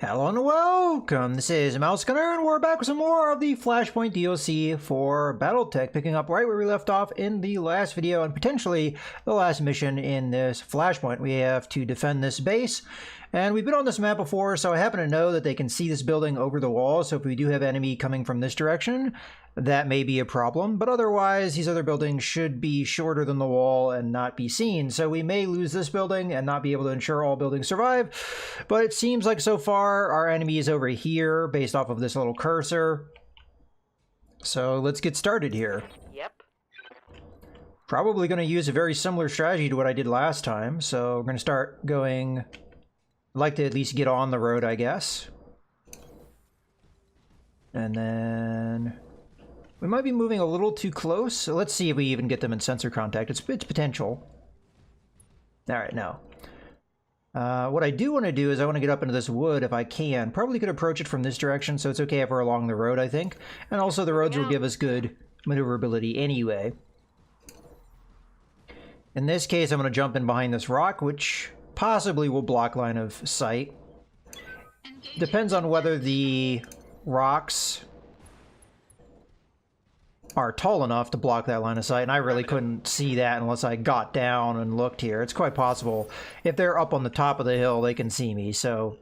Hello and welcome, this is Mouse Gunner, and we're back with some more of the Flashpoint DLC for BattleTech, picking up right where we left off in the last video, and potentially the last mission in this Flashpoint. We have to defend this base, and we've been on this map before, so I happen to know that they can see this building over the wall, so if we do have enemy coming from this direction, that may be a problem, but otherwise these other buildings should be shorter than the wall and not be seen, so we may lose this building and not be able to ensure all buildings survive, but it seems like so far our enemy is over here based off of this little cursor. So let's get started here. Yep. Probably going to use a very similar strategy to what I did last time, so we're going to start going... I'd like to at least get on the road, I guess. And then... we might be moving a little too close, so let's see if we even get them in sensor contact. It's potential. Alright, no. What I do want to do is I want to get up into this wood if I can. Probably could approach it from this direction, so it's okay if we're along the road, I think. And also the roads will give us good maneuverability anyway. In this case, I'm going to jump in behind this rock, which possibly will block line of sight. Depends on whether the rocks are tall enough to block that line of sight, and I really couldn't see that unless I got down and looked here. It's quite possible. If they're up on the top of the hill, they can see me, so...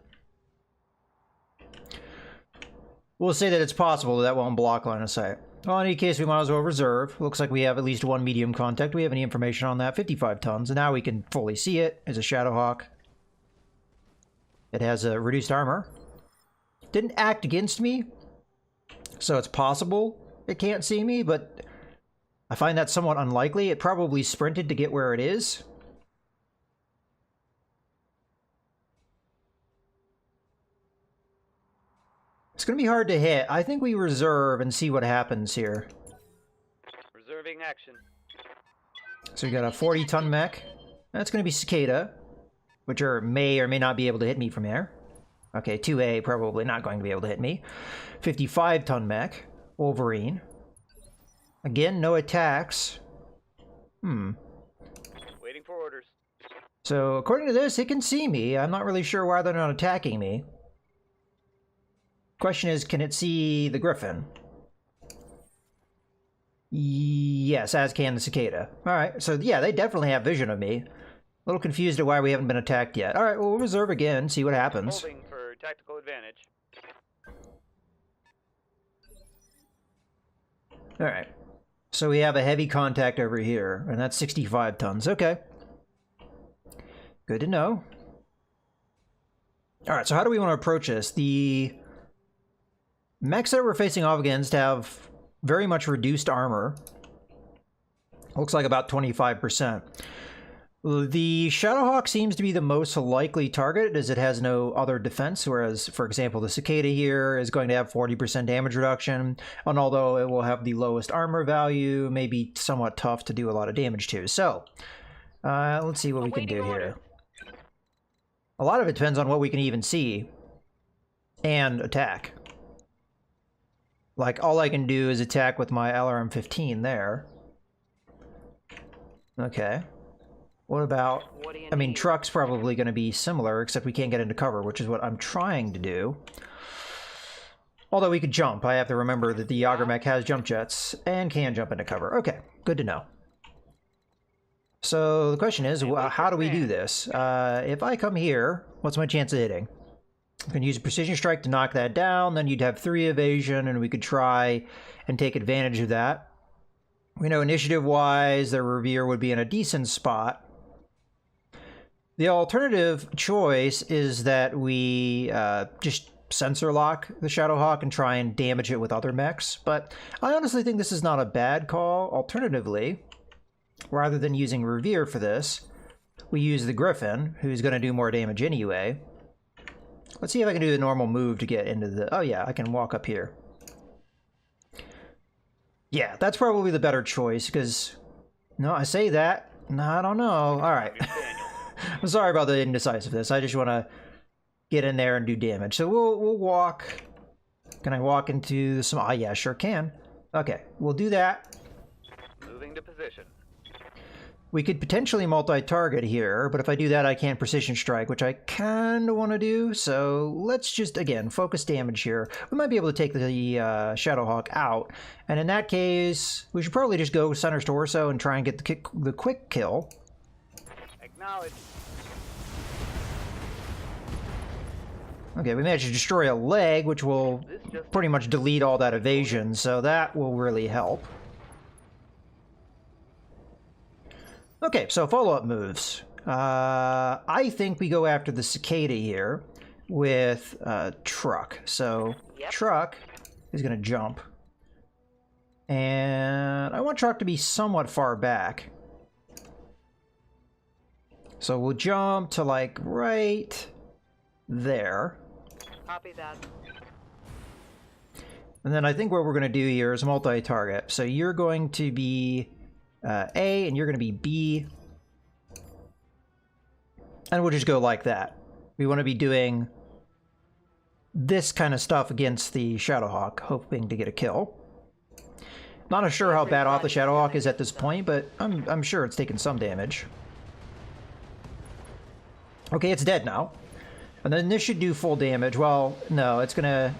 we'll say that it's possible that won't block line of sight. Well, in any case, we might as well reserve. Looks like we have at least one medium contact. We have any information on that? 55 tons, and now we can fully see it as a Shadowhawk. It has a reduced armor. Didn't act against me, so it's possible it can't see me, but I find that somewhat unlikely. It probably sprinted to get where it is. It's going to be hard to hit. I think we reserve and see what happens here. Reserving action. So we got a 40-ton mech. That's going to be Cicada, which may or may not be able to hit me from there. Okay, 2A probably not going to be able to hit me. 55-ton mech. Wolverine. Again, no attacks. Waiting for orders. So, according to this, it can see me. I'm not really sure why they're not attacking me. Question is, can it see the Griffin? Yes, as can the Cicada. Alright, so yeah, they definitely have vision of me. A little confused at why we haven't been attacked yet. Alright, well, we'll reserve again, see what happens. Holding for tactical advantage. Alright. So we have a heavy contact over here, and that's 65 tons. Okay. Good to know. Alright, so how do we want to approach this? The mechs that we're facing off against have very much reduced armor. Looks like about 25%. The Shadowhawk seems to be the most likely target, as it has no other defense, whereas, for example, the Cicada here is going to have 40% damage reduction, and although it will have the lowest armor value, may be somewhat tough to do a lot of damage to. So, let's see what we can do here. A lot of it depends on what we can even see and attack. Like, all I can do is attack with my LRM-15 there. Okay. What about... I mean, truck's probably going to be similar, except we can't get into cover, which is what I'm trying to do. Although we could jump. I have to remember that the Yager has jump jets and can jump into cover. Okay, good to know. So the question is, how do we do this? If I come here, what's my chance of hitting? I can use a precision strike to knock that down, then you'd have 3 evasion, and we could try and take advantage of that. We know initiative-wise, the Revere would be in a decent spot. The alternative choice is that we just sensor lock the Shadowhawk and try and damage it with other mechs, but I honestly think this is not a bad call. Alternatively, rather than using Revere for this, we use the Griffin, who's going to do more damage anyway. Let's see if I can do the normal move to get into the... oh yeah, I can walk up here. Yeah, that's probably the better choice, because... no, I say that. No, I don't know. Alright. I'm sorry about the indecisiveness. I just want to get in there and do damage. So we'll walk. Can I walk into some... ah, yeah, sure can. Okay, we'll do that. Moving to position. We could potentially multi-target here, but if I do that, I can't precision strike, which I kind of want to do. So let's just, again, focus damage here. We might be able to take the Shadowhawk out. And in that case, we should probably just go center torso and try and get the quick kill. Acknowledged. Okay, we managed to destroy a leg, which will pretty much delete all that evasion, so that will really help. Okay, so follow-up moves. I think we go after the cicada here with Truck. So Truck is going to jump. And I want Truck to be somewhat far back. So we'll jump to like right there. Copy that. And then I think what we're going to do here is multi-target. So you're going to be A, and you're going to be B. And we'll just go like that. We want to be doing this kind of stuff against the Shadowhawk, hoping to get a kill. Not sure how bad off the Shadowhawk is at this point, but I'm sure it's taken some damage. Okay, it's dead now. And then this should do full damage. Well, no, it's gonna...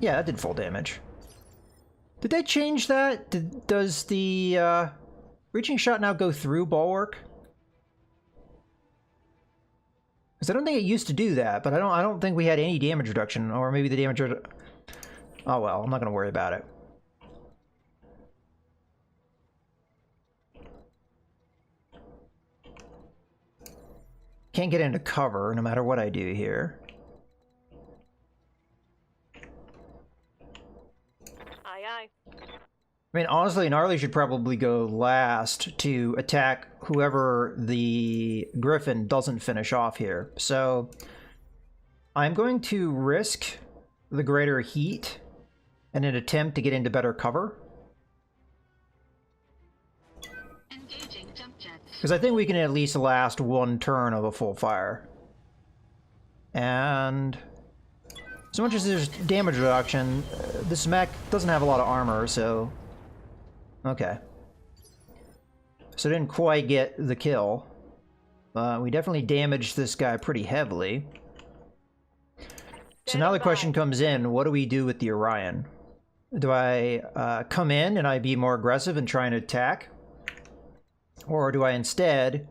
Yeah, that did full damage. Did they change that? Does the reaching shot now go through bulwark? Because I don't think it used to do that, but I don't think we had any damage reduction, or maybe the damage... Oh well, I'm not gonna worry about it. Can't get into cover no matter what I do here. Aye, aye. I mean, honestly, Gnarly should probably go last to attack whoever the Griffin doesn't finish off here. So I'm going to risk the greater heat in an attempt to get into better cover. Because I think we can at least last one turn of a full fire. And so much as there's damage reduction, this mech doesn't have a lot of armor, so... Okay. So didn't quite get the kill. We definitely damaged this guy pretty heavily. So now the question comes in, what do we do with the Orion? Do I come in and I be more aggressive and try and attack? Or do I instead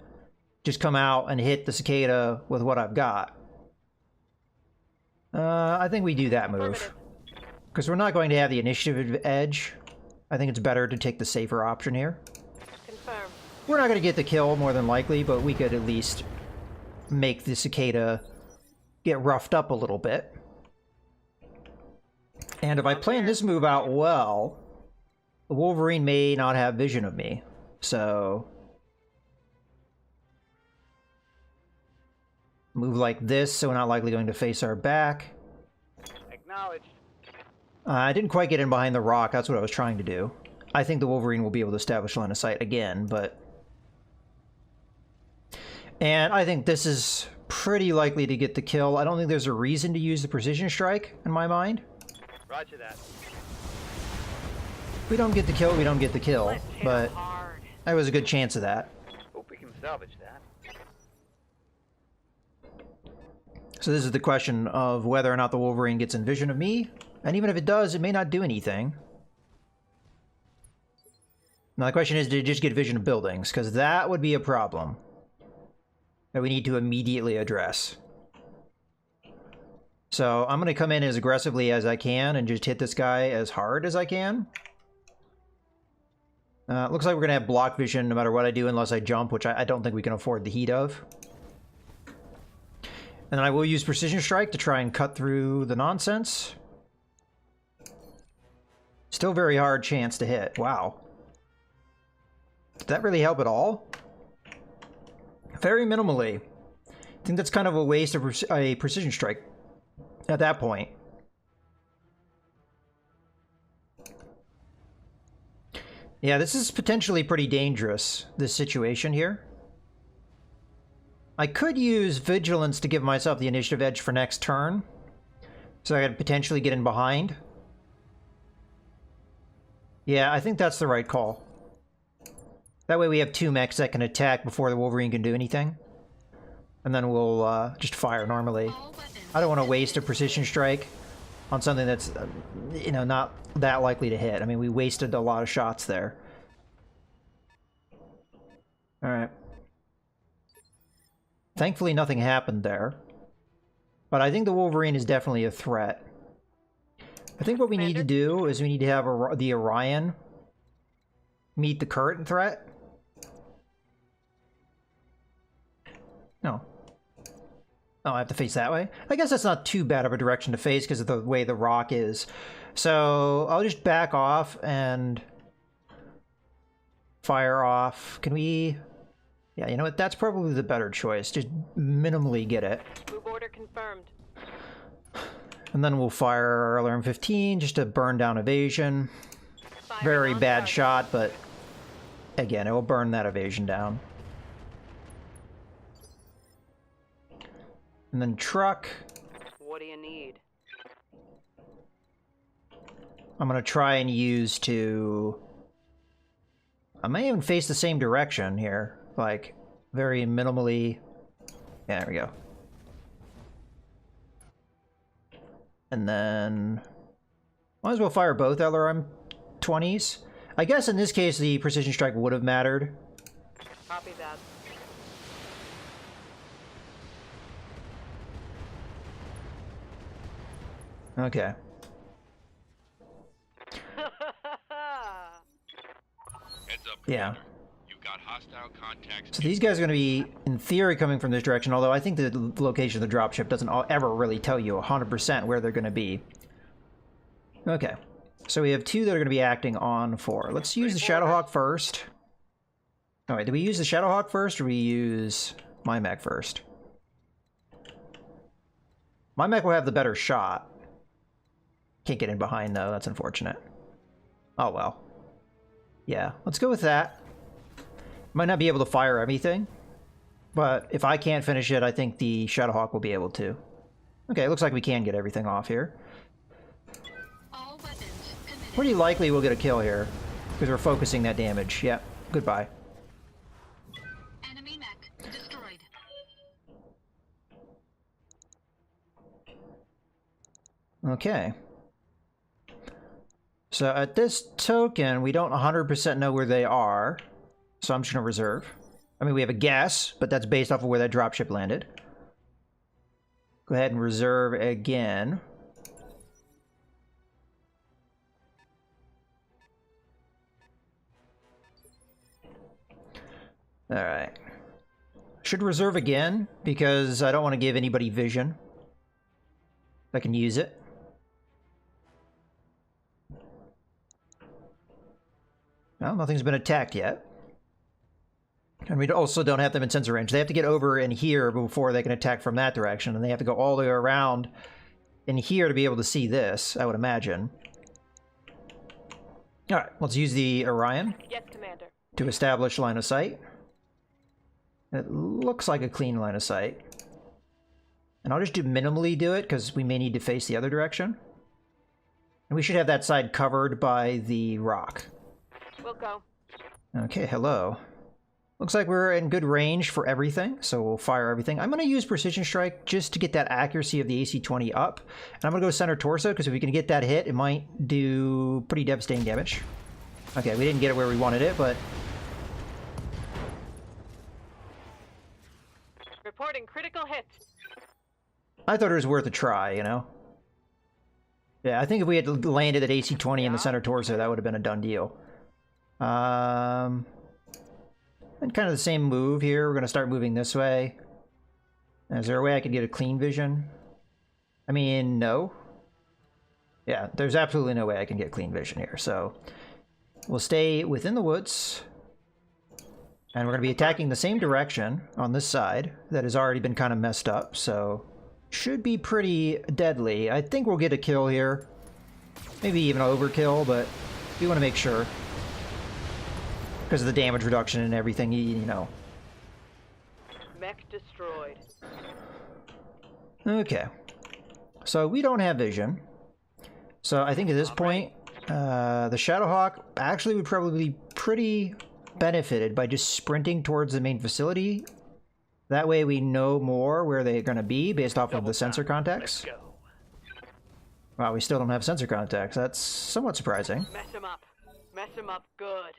just come out and hit the cicada with what I've got? I think we do that move. Because we're not going to have the initiative edge. I think it's better to take the safer option here. Confirm. We're not going to get the kill, more than likely, but we could at least make the cicada get roughed up a little bit. And if I plan this move out well, the Wolverine may not have vision of me. So... move like this, so we're not likely going to face our back. Acknowledged. I didn't quite get in behind the rock. That's what I was trying to do. I think the Wolverine will be able to establish line of sight again, but... And I think this is pretty likely to get the kill. I don't think there's a reason to use the precision strike, in my mind. Roger that. If we don't get the kill, we don't get the kill. But there was a good chance of that. Hope we can salvage that. So this is the question of whether or not the Wolverine gets in vision of me. And even if it does, it may not do anything. Now the question is, did it just get vision of buildings? Because that would be a problem that we need to immediately address. So I'm going to come in as aggressively as I can and just hit this guy as hard as I can. Looks like we're going to have block vision no matter what I do unless I jump, which I don't think we can afford the heat of. And then I will use Precision Strike to try and cut through the nonsense. Still very hard chance to hit. Wow. Did that really help at all? Very minimally. I think that's kind of a waste of a Precision Strike at that point. Yeah, this is potentially pretty dangerous, this situation here. I could use Vigilance to give myself the initiative edge for next turn, so I could potentially get in behind. Yeah, I think that's the right call. That way we have 2 mechs that can attack before the Wolverine can do anything. And then we'll just fire normally. I don't want to waste a precision strike on something that's, you know, not that likely to hit. I mean, we wasted a lot of shots there. Alright. Thankfully nothing happened there. But I think the Wolverine is definitely a threat. I think what we need to do is we need to have the Orion meet the current threat. No. Oh, I have to face that way? I guess that's not too bad of a direction to face because of the way the rock is. So I'll just back off and fire off. Can we... Yeah, you know what? That's probably the better choice. Just minimally get it. Move order confirmed. And then we'll fire alarm 15 just to burn down evasion. Fire Very on bad target. shot, but again, it will burn that evasion down. And then truck. What do you need? I'm going to try and use to... I may even face the same direction here. Like, very minimally... Yeah, there we go. And then... Might as well fire both LRM 20s. I guess in this case the precision strike would have mattered. Copy that. Okay. Heads up. Yeah. You've got hostile contacts. So these guys are going to be, in theory, coming from this direction, although I think the location of the dropship doesn't ever really tell you 100% where they're going to be. Okay. So we have 2 that are going to be acting on 4. Let's use the Shadowhawk first. Alright, do we use the Shadowhawk first, or we use my mech first? My mech will have the better shot. Can't get in behind, though. That's unfortunate. Oh, well. Yeah, let's go with that. Might not be able to fire everything, but if I can't finish it, I think the Shadowhawk will be able to. Okay, it looks like we can get everything off here. All weapons committed. Pretty likely we'll get a kill here, because we're focusing that damage. Yep, goodbye. Enemy mech destroyed. Okay. So at this token, we don't 100% know where they are, so I'm just going to reserve. I mean, we have a guess, but that's based off of where that dropship landed. Go ahead and reserve again. Alright. Should reserve again, because I don't want to give anybody vision. I can use it. Well, nothing's been attacked yet. And we also don't have them in sensor range. They have to get over in here before they can attack from that direction, and they have to go all the way around in here to be able to see this, I would imagine. Alright, let's use the Orion Yes, Commander. to establish line of sight. It looks like a clean line of sight. And I'll just minimally do it, because we may need to face the other direction. And we should have that side covered by the rock. We'll go. Okay, hello. Looks like we're in good range for everything, so we'll fire everything. I'm going to use Precision Strike just to get that accuracy of the AC-20 up. And I'm going to go center torso, because if we can get that hit, it might do pretty devastating damage. Okay, we didn't get it where we wanted it, but... Reporting critical hit. I thought it was worth a try, you know? Yeah, I think if we had landed at AC-20 in the center torso, that would have been a done deal. And kind of the same move here. We're going to start moving this way. Is there a way I could get a clean vision? I mean, no. Yeah, there's absolutely no way I can get clean vision here. So we'll stay within the woods. And we're going to be attacking the same direction on this side that has already been kind of messed up. So should be pretty deadly. I think we'll get a kill here. Maybe even overkill, but we want to make sure. Because of the damage reduction and everything, you know. Mech destroyed. Okay. So we don't have vision. So I think at this point, the Shadowhawk actually would probably be pretty benefited by just sprinting towards the main facility. That way we know more where they're going to be based off of the sensor contacts. Let's go. Wow, we still don't have sensor contacts. That's somewhat surprising. Mess him up. Mess him up good.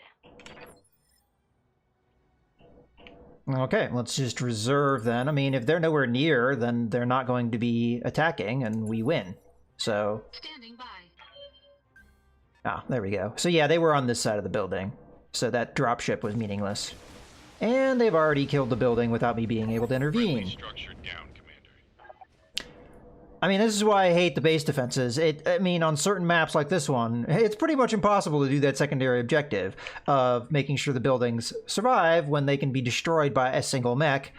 Okay, let's just reserve then. I mean, if they're nowhere near, then they're not going to be attacking, and we win. So... Standing by. Ah, there we go. So yeah, they were on this side of the building. So that dropship was meaningless. And they've already killed the building without me being able to intervene. Structure down, Commander. I mean, this is why I hate the base defenses. I mean, on certain maps like this one, it's pretty much impossible to do that secondary objective of making sure the buildings survive when they can be destroyed by a single mech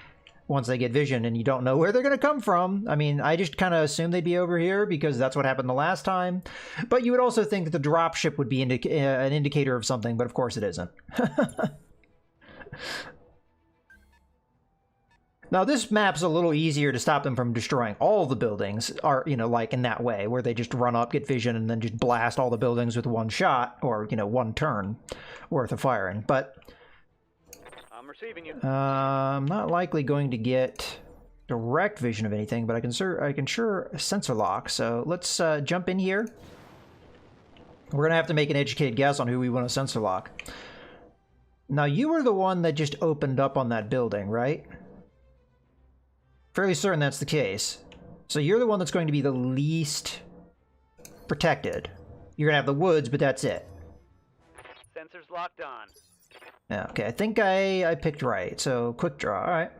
once they get vision and you don't know where they're going to come from. I mean, I just kind of assumed they'd be over here because that's what happened the last time. But you would also think that the dropship would be an indicator of something, but of course it isn't. Now, this map's a little easier to stop them from destroying all the buildings, or, you know, like in that way, where they just run up, get vision, and then just blast all the buildings with one shot, or, you know, one turn worth of firing. But I'm receiving you. I'm not likely going to get direct vision of anything, but I can sure sensor lock. So let's jump in here. We're going to have to make an educated guess on who we want to sensor lock. Now, you were the one that just opened up on that building, right? Fairly certain that's the case. So you're the one that's going to be the least protected. You're going to have the woods, but that's it. Sensors locked on. Yeah, okay, I think I picked right. So quick draw, all right.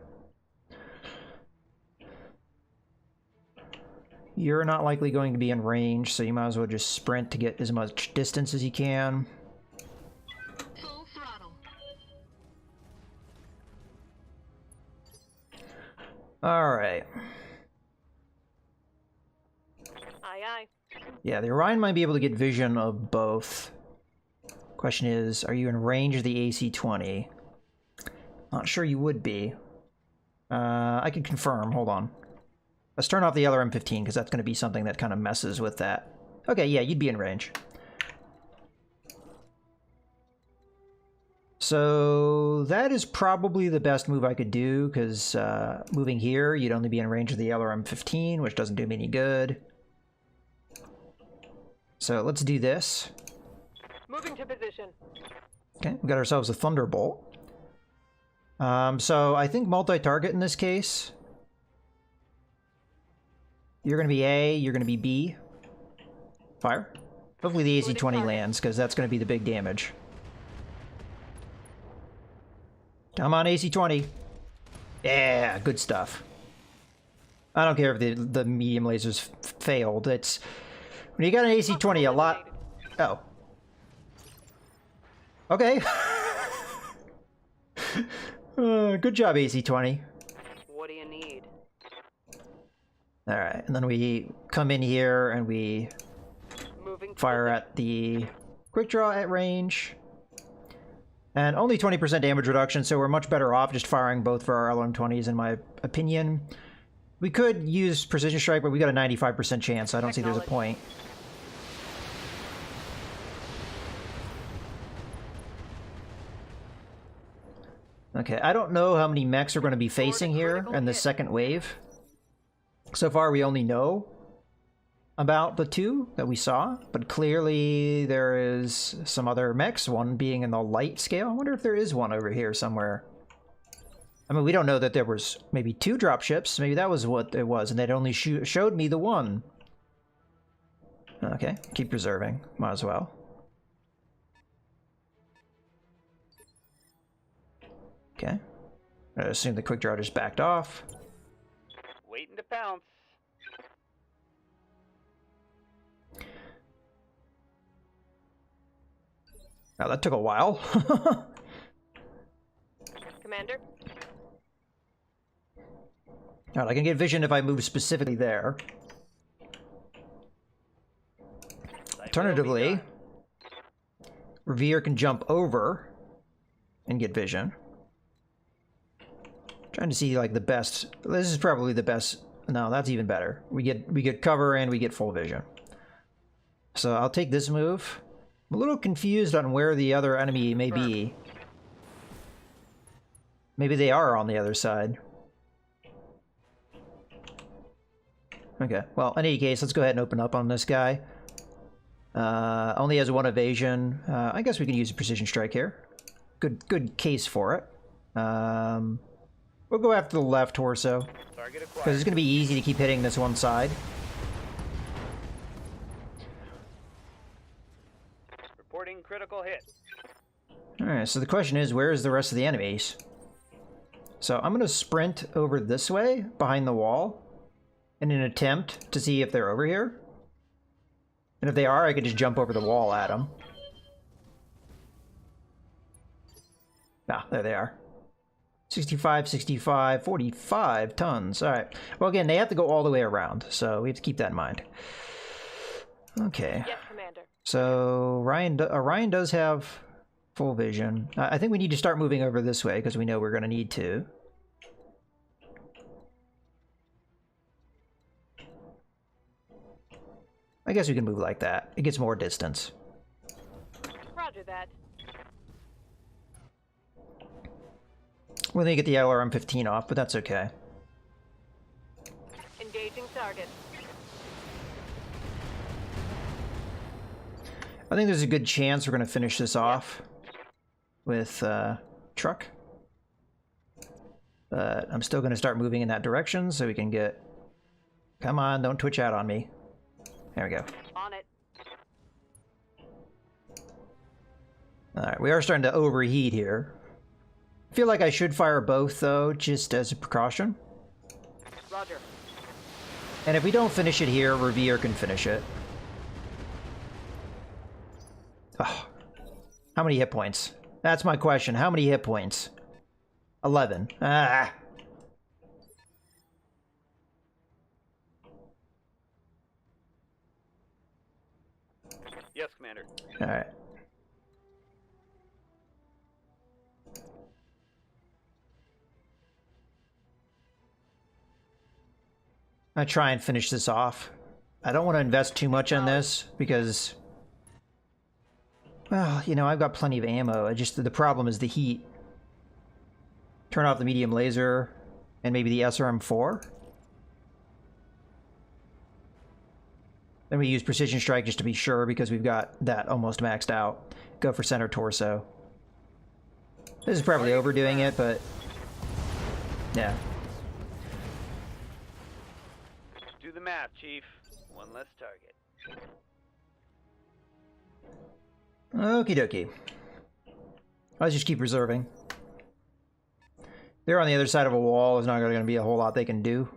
You're not likely going to be in range, so you might as well just sprint to get as much distance as you can. Full throttle. All right. Aye, aye. Yeah, the Orion might be able to get vision of both. Question is, are you in range of the AC-20? Not sure you would be. I can confirm. Hold on. Let's turn off the LRM-15 because that's going to be something that kind of messes with that. Okay, yeah, you'd be in range. So that is probably the best move I could do because moving here, you'd only be in range of the LRM-15, which doesn't do me any good. So let's do this. Moving to position. Okay, we got ourselves a Thunderbolt. So I think multi-target in this case. You're going to be A, you're going to be B. Fire. Hopefully the AC-20 lands, because that's going to be the big damage. Come on, AC-20. Yeah, good stuff. I don't care if the medium lasers failed. It's... When you got an AC-20, a lot... Oh. Okay. Good job, AC-20. What do you need? Alright, and then we come in here and we Moving to fire position. at the quick draw at range. And only 20% damage reduction, so we're much better off just firing both for our LM-20s, in my opinion. We could use Precision Strike, but we got a 95% chance, so I don't see there's a point. Okay, I don't know how many mechs are going to be facing here in the second wave. So far, we only know about the two that we saw, but clearly there is some other mechs, one being in the light scale. I wonder if there is one over here somewhere. I mean, we don't know that there was maybe two dropships. Maybe that was what it was, and they'd only showed me the one. Okay, keep preserving. Might as well. Okay. I assume the quick draw just backed off. Waiting to pounce. Now that took a while. Commander? Alright, I can get vision if I move specifically there. Alternatively, Revere can jump over and get vision. Trying to see like the best. This is probably the best. No, that's even better. We get cover and we get full vision. So I'll take this move. I'm a little confused on where the other enemy may be. Maybe they are on the other side. Okay, well, in any case, let's go ahead and open up on this guy. Only has 1 evasion. I guess we can use a precision strike here. Good case for it. We'll go after the left torso, Target because acquired. it's going to be easy to keep hitting this one side. Reporting critical hit. Alright, so the question is, where is the rest of the enemies? So I'm going to sprint over this way, behind the wall, in an attempt to see if they're over here. And if they are, I could just jump over the wall at them. Ah, there they are. 65, 65, 45 tons. Alright. Well, again, they have to go all the way around, so we have to keep that in mind. Okay. Yes, Commander. So Ryan does have full vision. I think we need to start moving over this way because we know we're going to need to. I guess we can move like that. It gets more distance. Roger that. We'll need to get the LRM-15 off, but that's okay. Engaging target. I think there's a good chance we're going to finish this off with truck. But I'm still going to start moving in that direction so we can get... Come on, don't twitch out on me. There we go. On it. Alright, we are starting to overheat here. I feel like I should fire both, though, just as a precaution. Roger. And if we don't finish it here, Revere can finish it. Oh, how many hit points? That's my question. How many hit points? 11. Ah. Yes, Commander. Alright. I try and finish this off. I don't want to invest too much on this because, well, you know, I've got plenty of ammo. The problem is the heat. Turn off the medium laser and maybe the SRM-4. Then we use precision strike just to be sure because we've got that almost maxed out. Go for center torso. This is probably overdoing it, but yeah. Do the math, Chief. One less target. Okie dokie. Let's just keep reserving. They're on the other side of a wall. There's not going to be a whole lot they can do.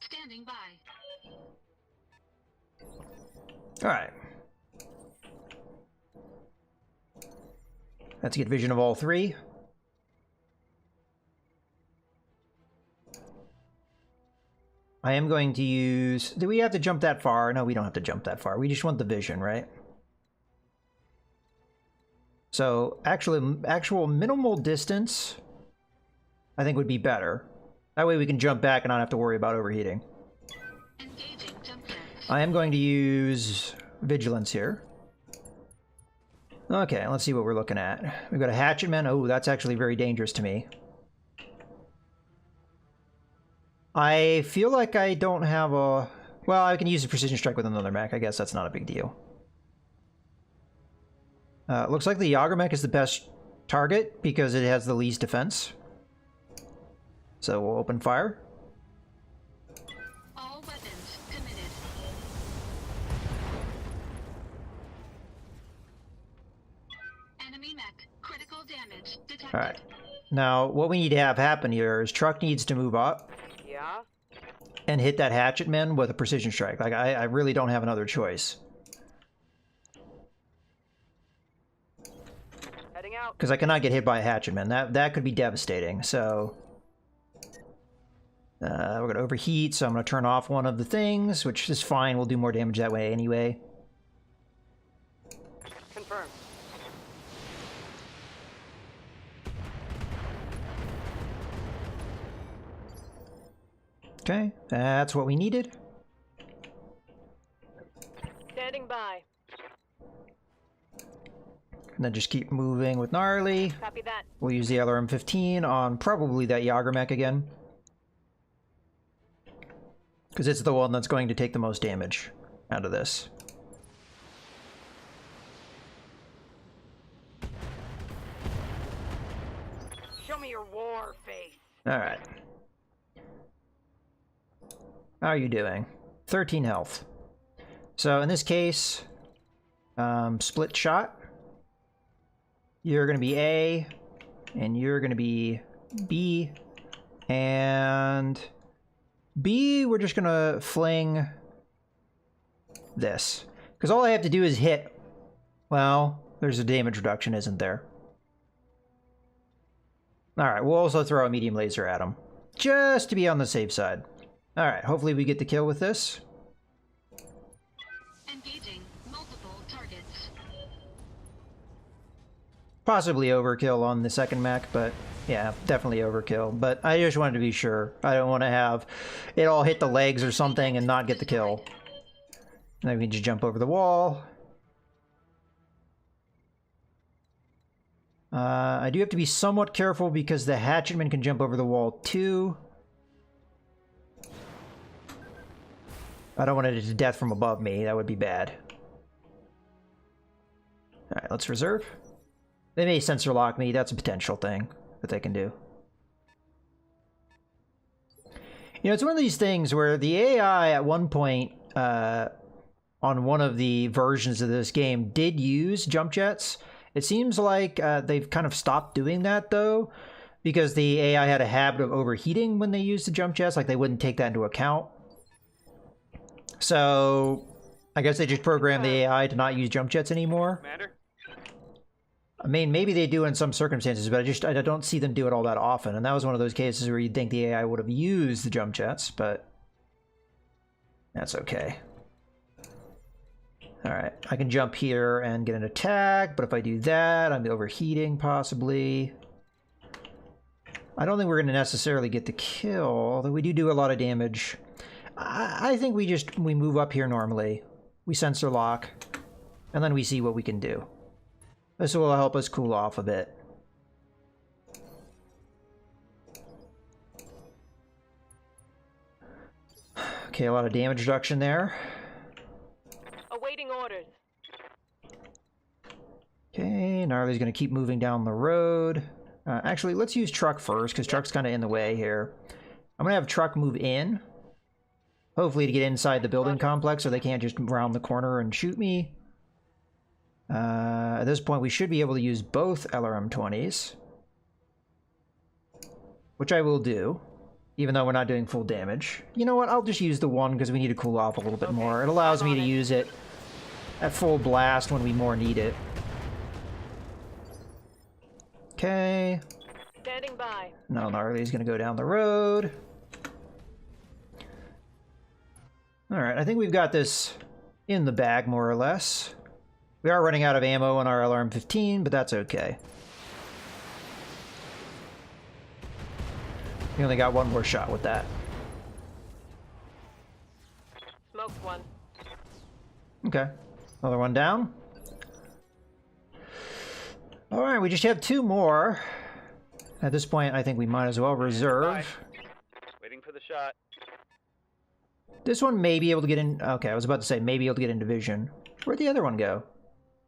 Standing by. Alright. Let's get vision of all three. I am going to use... Do we have to jump that far? No, we don't have to jump that far. We just want the vision, right? So, actual minimal distance, I think would be better. That way we can jump back and not have to worry about overheating. Engaging jump jets. I am going to use vigilance here. Okay, let's see what we're looking at. We've got a hatchetman. Oh, that's actually very dangerous to me. I feel like I don't have a... Well, I can use a precision strike with another mech. I guess that's not a big deal. Looks like the Yager mech is the best target because it has the least defense. So we'll open fire. All weapons committed. Enemy mech. Critical damage detected. Alright. Now, what we need to have happen here is truck needs to move up Yeah? and hit that hatchetman with a precision strike. Like, I really don't have another choice. Heading out. Because I cannot get hit by a hatchetman. That could be devastating. So we're going to overheat, so I'm going to turn off one of the things, which is fine. We'll do more damage that way anyway. Confirmed. Okay, that's what we needed. Standing by. And then just keep moving with Gnarly. Copy that. We'll use the LRM-15 on probably that Yager mech again. Because it's the one that's going to take the most damage out of this. Show me your war face. Alright. How are you doing? 13 health. So in this case, split shot. You're going to be A, and you're going to be B, and B, we're just going to fling this. Because all I have to do is hit. Well, there's a damage reduction, isn't there? Alright, we'll also throw a medium laser at him. Just to be on the safe side. Alright, hopefully we get the kill with this. Engaging multiple targets. Possibly overkill on the second mech, but yeah, definitely overkill. But I just wanted to be sure. I don't want to have it all hit the legs or something and not get the kill. And then we can just jump over the wall. I do have to be somewhat careful because the hatchetman can jump over the wall too. I don't want it to death from above me. That would be bad. Alright, let's reserve. They may sensor lock me. That's a potential thing that they can do. You know, it's one of these things where the AI at one point on one of the versions of this game did use jump jets. It seems like they've kind of stopped doing that, though, because the AI had a habit of overheating when they used the jump jets. Like, they wouldn't take that into account. So, I guess they just programmed the AI to not use jump jets anymore. Commander? I mean, maybe they do in some circumstances, but I don't see them do it all that often. And that was one of those cases where you'd think the AI would have used the jump jets, but that's okay. Alright, I can jump here and get an attack, but if I do that, I'm overheating, possibly. I don't think we're going to necessarily get the kill, although we do a lot of damage. I think we move up here normally. We sensor lock, and then we see what we can do. This will help us cool off a bit. Okay, a lot of damage reduction there. Awaiting orders. Okay, Gnarly's going to keep moving down the road. Actually, let's use truck first, because truck's kind of in the way here. I'm going to have truck move in. Hopefully to get inside the building complex so they can't just round the corner and shoot me. At this point, we should be able to use both LRM-20s. Which I will do, even though we're not doing full damage. You know what? I'll just use the one because we need to cool off a little bit more. It allows me to use it at full blast when we more need it. Okay. Standing by. Now Gnarly's going to go down the road. Alright, I think we've got this in the bag, more or less. We are running out of ammo on our LRM-15, but that's okay. We only got one more shot with that. Smoked one. Okay. Another one down. Alright, we just have two more. At this point, I think we might as well reserve. Waiting for the shot. This one may be able to get in... Okay, I was about to say may be able to get into vision. Where'd the other one go?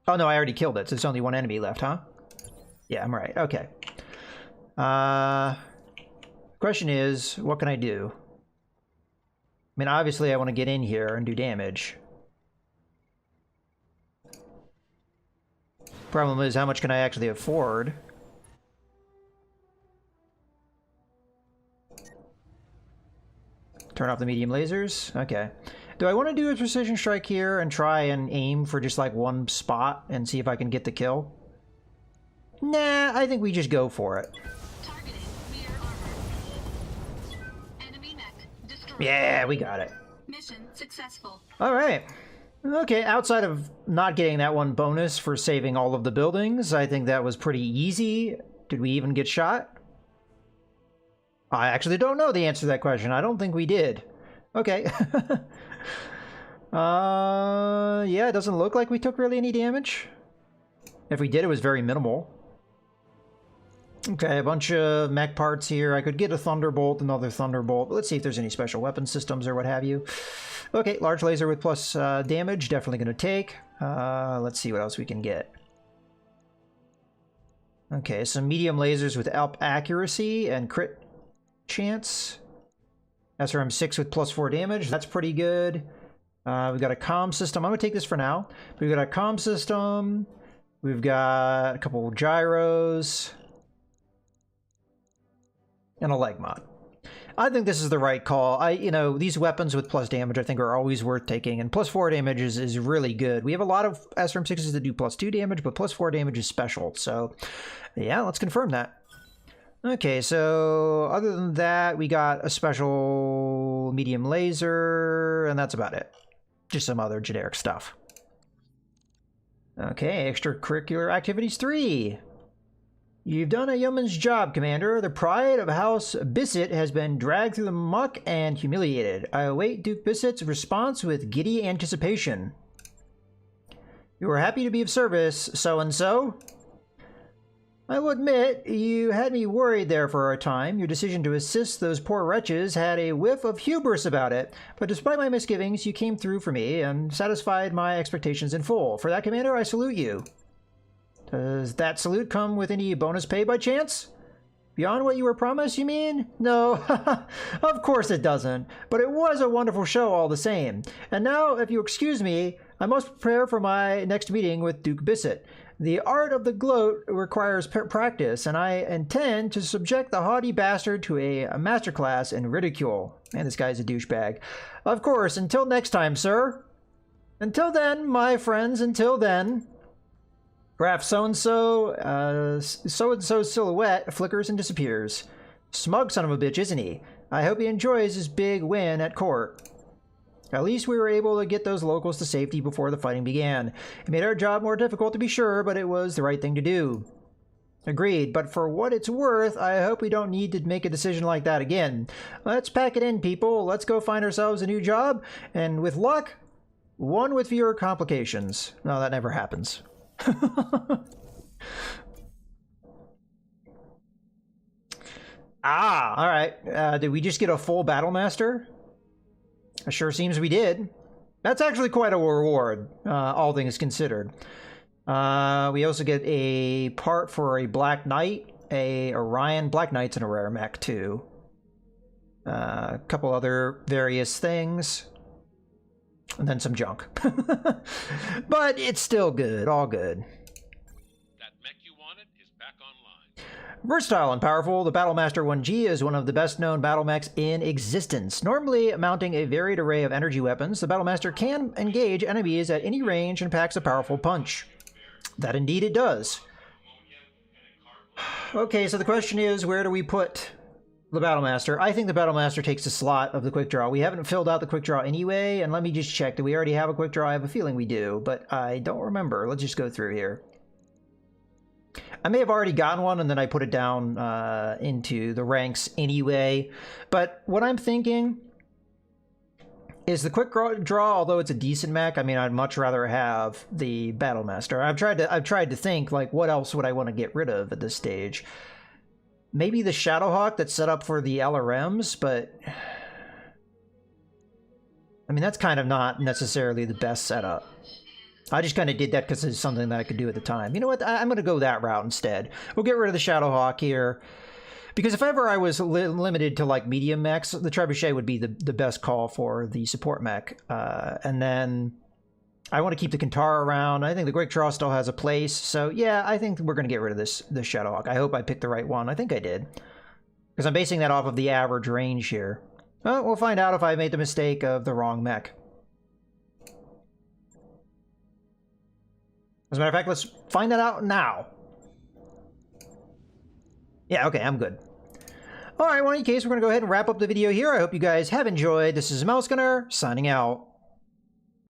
Oh, no, I already killed it, so there's only one enemy left, huh? Yeah, I'm right. Okay. Question is, what can I do? I mean, obviously I want to get in here and do damage. Problem is, how much can I actually afford? Turn off the medium lasers? Okay. Do I want to do a precision strike here and try and aim for just like one spot and see if I can get the kill? Nah, I think we just go for it. Targeting rear armor. Enemy mech destroyed. Yeah, we got it. Mission successful. Alright. Okay, outside of not getting that one bonus for saving all of the buildings, I think that was pretty easy. Did we even get shot? I actually don't know the answer to that question. I don't think we did. Okay. Yeah, it doesn't look like we took really any damage. If we did, it was very minimal. Okay, a bunch of mech parts here. I could get a Thunderbolt, another Thunderbolt. Let's see if there's any special weapon systems or what have you. Okay, large laser with plus damage. Definitely going to take. Let's see what else we can get. Okay, some medium lasers with up accuracy and crit chance. SRM 6 with plus 4 damage. That's pretty good. We've got a comm system. I'm going to take this for now. We've got a comm system. We've got a couple gyros. And a leg mod. I think this is the right call. You know, these weapons with plus damage I think are always worth taking, and plus 4 damage is really good. We have a lot of SRM6s that do plus 2 damage, but plus 4 damage is special. So, yeah, let's confirm that. Okay, so other than that, we got a special medium laser, and that's about it. Just some other generic stuff. Okay, extracurricular activities 3. You've done a yeoman's job, Commander. The pride of House Bissett has been dragged through the muck and humiliated. I await Duke Bissett's response with giddy anticipation. You are happy to be of service, so-and-so. I will admit, you had me worried there for a time. Your decision to assist those poor wretches had a whiff of hubris about it. But despite my misgivings, you came through for me and satisfied my expectations in full. For that, Commander, I salute you. Does that salute come with any bonus pay by chance? Beyond what you were promised, you mean? No, of course it doesn't. But it was a wonderful show all the same. And now, if you excuse me, I must prepare for my next meeting with Duke Bissett. The art of the gloat requires practice, and I intend to subject the haughty bastard to a masterclass in ridicule. Man, this guy's a douchebag. Of course, until next time, sir. Until then, my friends, until then... Graph so-and-so, so-and-so silhouette flickers and disappears. Smug son of a bitch, isn't he? I hope he enjoys his big win at court. At least we were able to get those locals to safety before the fighting began. It made our job more difficult to be sure, but it was the right thing to do. Agreed, but for what it's worth, I hope we don't need to make a decision like that again. Let's pack it in, people. Let's go find ourselves a new job, and with luck, one with fewer complications. No, that never happens. All right. Did we just get a full Battle Master? It sure seems we did. That's actually quite a reward, all things considered. We also get a part for a Black Knight, a Orion. Black Knight's in a rare mech, too. A couple other various things. And then some junk. But it's still good. All good. That mech you wanted is back online. Versatile and powerful, the Battlemaster 1G is one of the best-known battle mechs in existence. Normally mounting a varied array of energy weapons, the Battlemaster can engage enemies at any range and packs a powerful punch. That indeed it does. Okay, so the question is, where do we put the Battlemaster? I think the Battlemaster takes the slot of the quick draw. We haven't filled out the quick draw anyway, and let me just check. Do we already have a quick draw? I have a feeling we do, but I don't remember. Let's just go through here. I may have already gotten one, and then I put it down into the ranks anyway. But what I'm thinking is the quick draw, although it's a decent mech, I mean, I'd much rather have the Battlemaster. I've tried to think, like, what else would I want to get rid of at this stage? Maybe the Shadowhawk that's set up for the LRMs, but... I mean, that's kind of not necessarily the best setup. I just kind of did that because it's something that I could do at the time. You know what? I'm going to go that route instead. We'll get rid of the Shadowhawk here. Because if ever I was limited to, like, medium mechs, the Trebuchet would be the best call for the support mech. And then... I want to keep the Kintara around. I think the Quick Draw still has a place. So, yeah, I think we're going to get rid of this Shadowhawk. I hope I picked the right one. I think I did. Because I'm basing that off of the average range here. Well, we'll find out if I made the mistake of the wrong mech. As a matter of fact, let's find that out now. Yeah, okay, I'm good. Alright, well, in any case, we're going to go ahead and wrap up the video here. I hope you guys have enjoyed. This is Mouse Gunner, signing out.